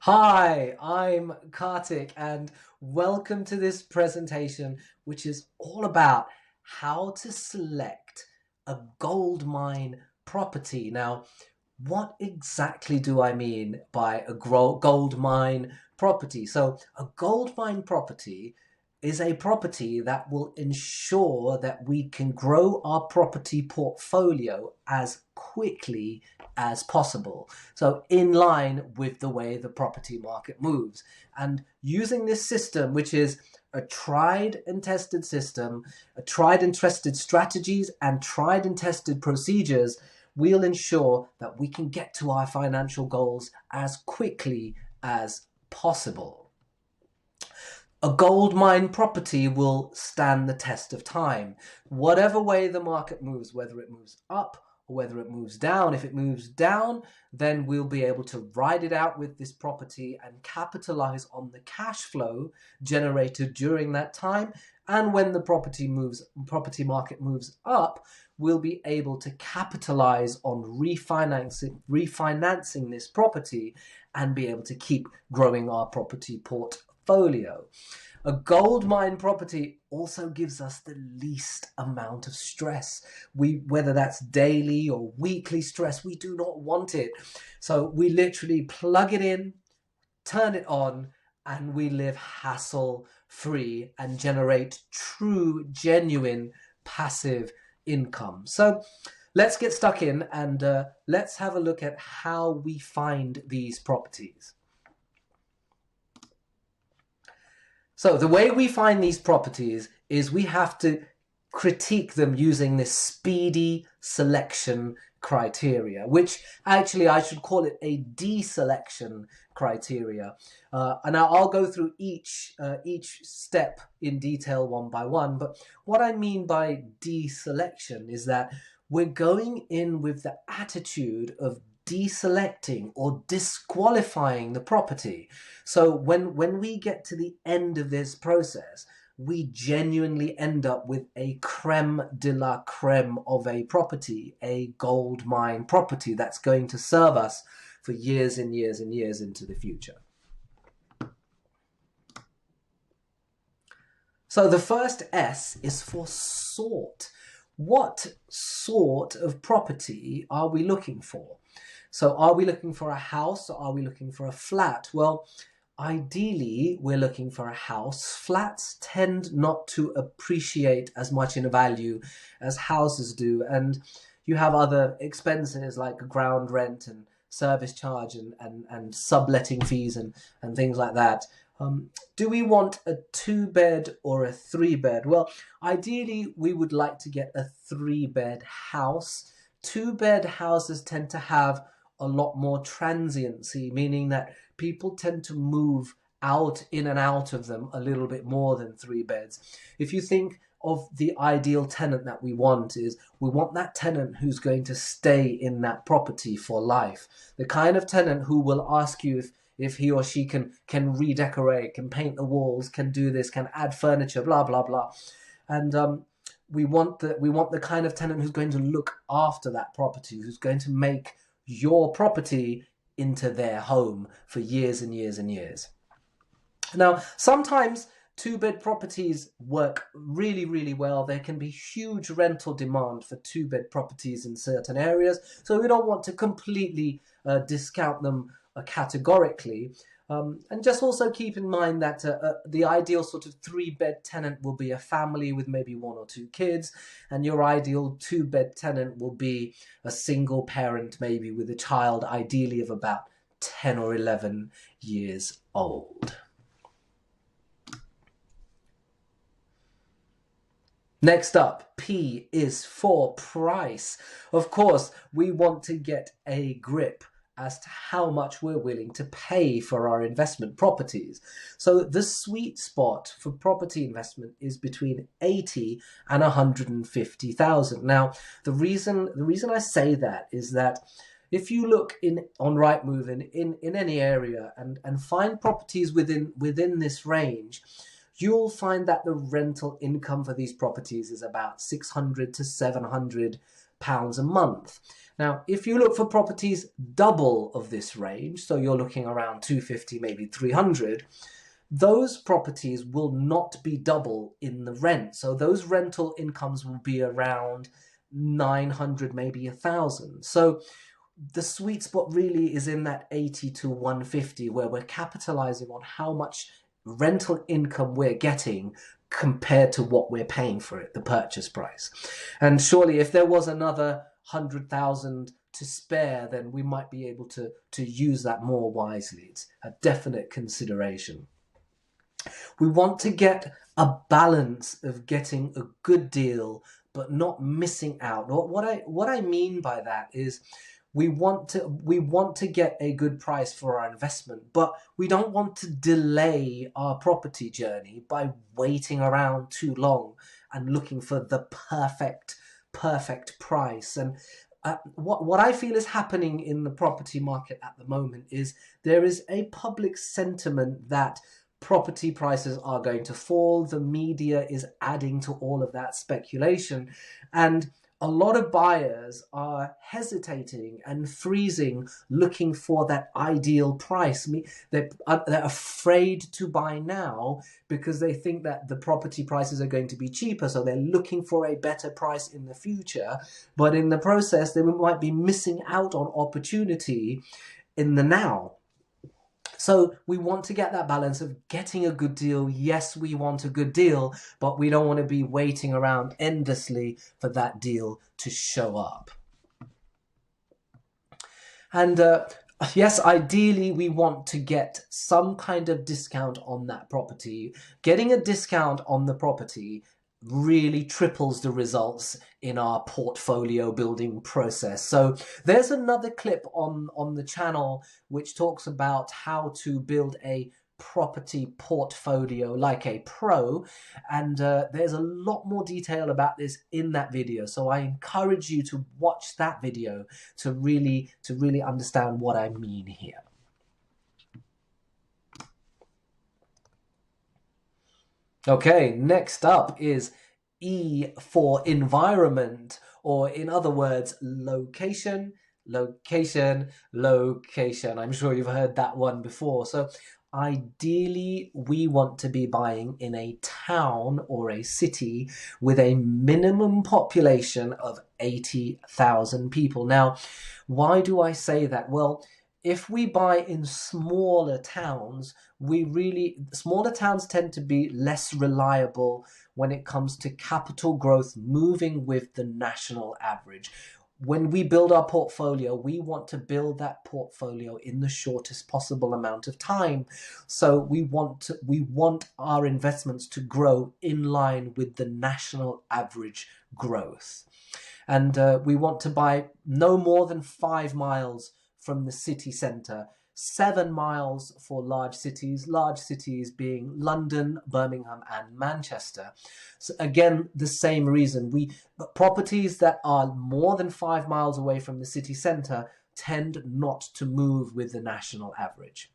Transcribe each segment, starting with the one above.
Hi, I'm Kartik, and welcome to this presentation, which is all about how to select a gold mine property. Now, what exactly do I mean by a gold mine property? So, a gold mine property is a property that will ensure that we can grow our property portfolio as quickly as possible. So, in line with the way the property market moves. And using this system, which is a tried and tested system, a tried and tested strategies, and tried and tested procedures, we'll ensure that we can get to our financial goals as quickly as possible. A gold mine property will stand the test of time. Whatever way the market moves, whether it moves up or whether it moves down, if it moves down, then we'll be able to ride it out with this property and capitalize on the cash flow generated during that time. And when the property market moves up, we'll be able to capitalize on refinancing this property and be able to keep growing our property portfolio. A gold mine property also gives us the least amount of stress. Whether that's daily or weekly stress, we do not want it. So we literally plug it in, turn it on, and we live hassle-free and generate true, genuine, passive income. So let's get stuck in and let's have a look at how we find these properties. So the way we find these properties is we have to critique them using this speedy selection criteria, which actually I should call it a deselection criteria. And I'll go through each step in detail one by one. But what I mean by deselection is that we're going in with the attitude of deselecting or disqualifying the property. So when we get to the end of this process, we genuinely end up with a creme de la creme of a property, a gold mine property that's going to serve us for years and years and years into the future. So the first S is for sort. What sort of property are we looking for? So are we looking for a house or are we looking for a flat? Well, ideally, we're looking for a house. Flats tend not to appreciate as much in value as houses do. And you have other expenses like ground rent and service charge and subletting fees and things like that. Do we want a 2-bed or a 3-bed? Well, ideally, we would like to get a 3-bed house. 2-bed houses tend to have a lot more transiency, meaning that people tend to move in and out of them a little bit more than 3 beds. If you think of the ideal tenant that we want that tenant who's going to stay in that property for life. The kind of tenant who will ask you if he or she can redecorate, can paint the walls, can do this, can add furniture, blah, blah, blah. And we want the kind of tenant who's going to look after that property, who's going to make your property into their home for years and years and years. Now, sometimes 2-bed properties work really, really well. There can be huge rental demand for 2-bed properties in certain areas, so we don't want to completely discount them categorically. And just also keep in mind that the ideal sort of 3-bed tenant will be a family with maybe 1 or 2 kids, and your ideal 2-bed tenant will be a single parent, maybe with a child, ideally of about 10 or 11 years old. Next up, P is for price. Of course, we want to get a grip as to how much we're willing to pay for our investment properties. So the sweet spot for property investment is between 80 and 150,000. Now, the reason I say that is that if you look on Rightmove in any area and find properties within this range, you'll find that the rental income for these properties is about £600 to £700 a month. Now, if you look for properties double of this range, so you're looking around 250, maybe 300, those properties will not be double in the rent. So those rental incomes will be around 900, maybe 1,000. So the sweet spot really is in that 80 to 150, where we're capitalizing on how much rental income we're getting compared to what we're paying for it, the purchase price. And surely if there was another 100,000 to spare, then we might be able to use that more wisely. It's a definite consideration. We want to get a balance of getting a good deal but not missing out. What I mean by that is we want to get a good price for our investment, but we don't want to delay our property journey by waiting around too long and looking for the perfect price. And what I feel is happening in the property market at the moment is there is a public sentiment that property prices are going to fall. The media is adding to all of that speculation, and a lot of buyers are hesitating and freezing, looking for that ideal price. They're afraid to buy now because they think that the property prices are going to be cheaper, so they're looking for a better price in the future. But in the process, they might be missing out on opportunity in the now. So we want to get that balance of getting a good deal. Yes, we want a good deal, but we don't want to be waiting around endlessly for that deal to show up. And yes, ideally we want to get some kind of discount on that property. Getting a discount on the property really triples the results in our portfolio building process. So there's another clip on the channel which talks about how to build a property portfolio like a pro, and there's a lot more detail about this in that video, so I encourage you to watch that video to really understand what I mean here. Okay, next up is E for environment, or in other words, location, location, location. I'm sure you've heard that one before. So ideally, we want to be buying in a town or a city with a minimum population of 80,000 people. Now, why do I say that? Well, if we buy in smaller towns, smaller towns tend to be less reliable when it comes to capital growth moving with the national average. When we build our portfolio, we want to build that portfolio in the shortest possible amount of time. So we want our investments to grow in line with the national average growth. And we want to buy no more than 5 miles from the city centre, 7 miles for large cities being London, Birmingham and Manchester. So again, the same reason, properties that are more than 5 miles away from the city centre tend not to move with the national average.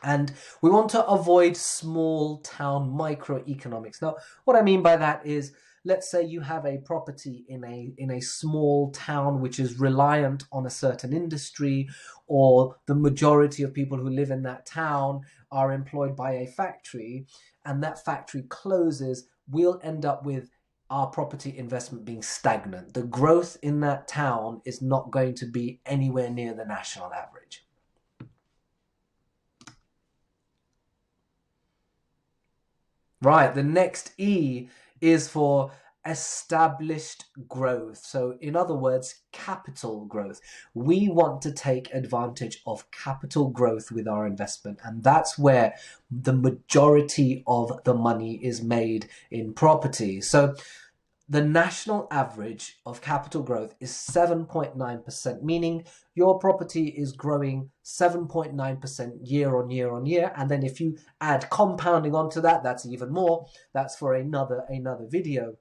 And we want to avoid small town microeconomics. Now, what I mean by that is, let's say you have a property in a small town which is reliant on a certain industry, or the majority of people who live in that town are employed by a factory, and that factory closes. We'll end up with our property investment being stagnant. The growth in that town is not going to be anywhere near the national average. Right, the next E is for established growth. So in other words, capital growth. We want to take advantage of capital growth with our investment, and that's where the majority of the money is made in property. So the national average of capital growth is 7.9%, meaning your property is growing 7.9% year on year on year. And then if you add compounding onto that, that's even more. That's for another video.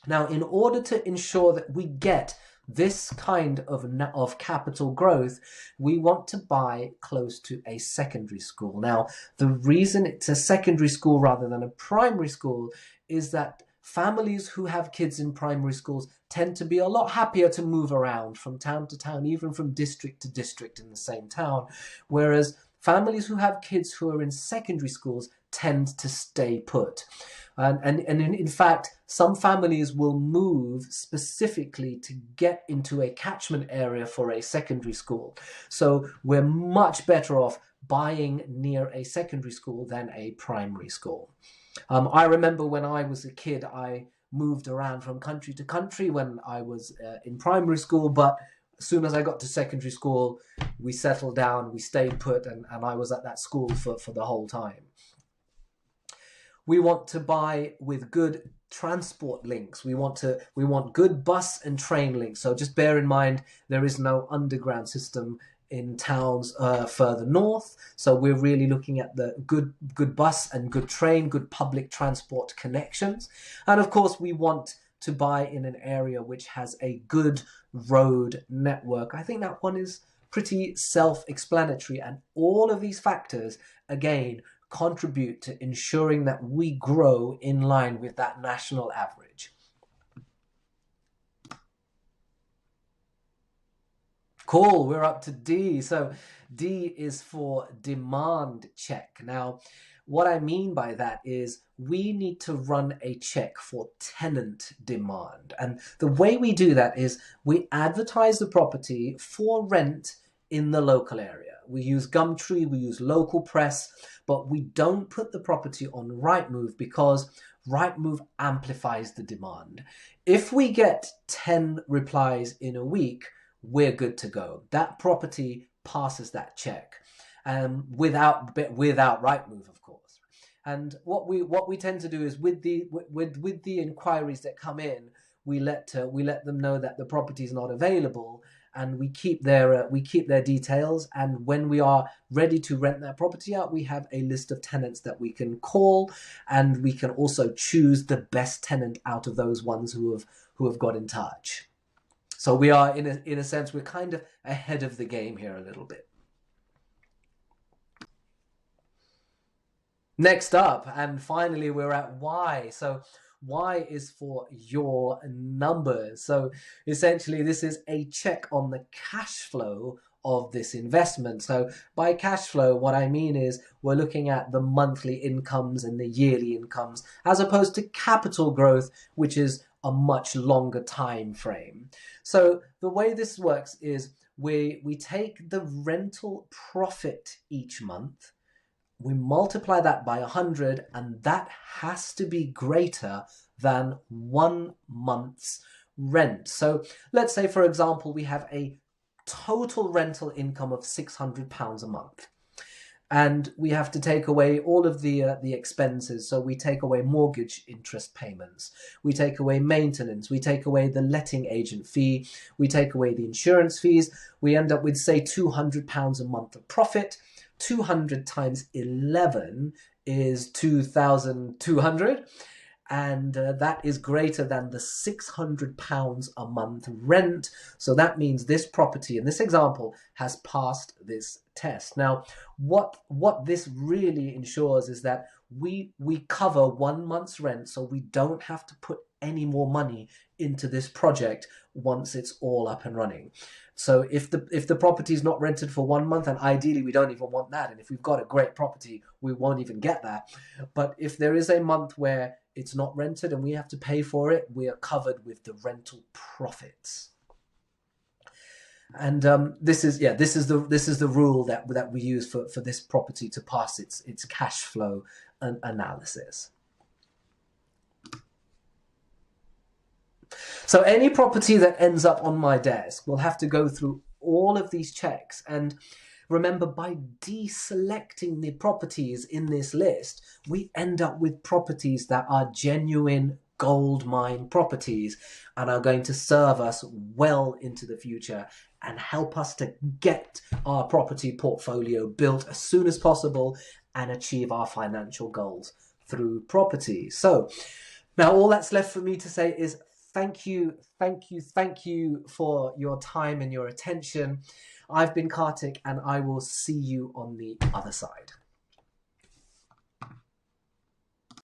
Now, in order to ensure that we get this kind of capital growth, we want to buy close to a secondary school. Now, the reason it's a secondary school rather than a primary school is that families who have kids in primary schools tend to be a lot happier to move around from town to town, even from district to district in the same town, whereas families who have kids who are in secondary schools tend to stay put. And in fact, some families will move specifically to get into a catchment area for a secondary school. So we're much better off buying near a secondary school than a primary school. I remember when I was a kid, I moved around from country to country when I was in primary school, but as soon as I got to secondary school, we settled down, we stayed put, and I was at that school for the whole time. We want to buy with good transport links. We want good bus and train links. So just bear in mind, there is no underground system in towns further north. So we're really looking at the good bus and good train, good public transport connections. And of course, we want to buy in an area which has a good road network. I think that one is pretty self-explanatory, and all of these factors, again, contribute to ensuring that we grow in line with that national average. Cool, we're up to D. So D is for demand check. Now, what I mean by that is we need to run a check for tenant demand. And the way we do that is we advertise the property for rent in the local area. We use Gumtree, we use local press, but we don't put the property on Rightmove because Rightmove amplifies the demand. If we get 10 replies in a week, we're good to go. That property passes that check, without Rightmove, of course. And what we tend to do is with the inquiries that come in, we let them know that the property is not available, and we keep their details. And when we are ready to rent that property out, we have a list of tenants that we can call, and we can also choose the best tenant out of those ones who have got in touch. So we are, in a sense, we're kind of ahead of the game here a little bit. Next up, and finally, we're at Y. So Y is for your numbers. So essentially, this is a check on the cash flow of this investment. So by cash flow, what I mean is we're looking at the monthly incomes and the yearly incomes, as opposed to capital growth, which is a much longer time frame. So the way this works is we take the rental profit each month, we multiply that by 100, and that has to be greater than 1 month's rent. So let's say, for example, we have a total rental income of £600 a month. And we have to take away all of the expenses. So we take away mortgage interest payments, we take away maintenance, we take away the letting agent fee, we take away the insurance fees. We end up with, say, £200 a month of profit. 200 times 11 is 2,200. And that is greater than the £600 a month rent. So that means this property, in this example, has passed this test. Now, what this really ensures is that we cover 1 month's rent, so we don't have to put any more money into this project once it's all up and running. So if the property is not rented for 1 month, and ideally we don't even want that, and if we've got a great property, we won't even get that. But if there is a month where it's not rented and we have to pay for it, we are covered with the rental profits. And this is the rule that we use for this property to pass its cash flow analysis. So any property that ends up on my desk will have to go through all of these checks. And remember, by deselecting the properties in this list, we end up with properties that are genuine gold mine properties and are going to serve us well into the future and help us to get our property portfolio built as soon as possible and achieve our financial goals through property. So now all that's left for me to say is thank you for your time and your attention. I've been Kartik, and I will see you on the other side.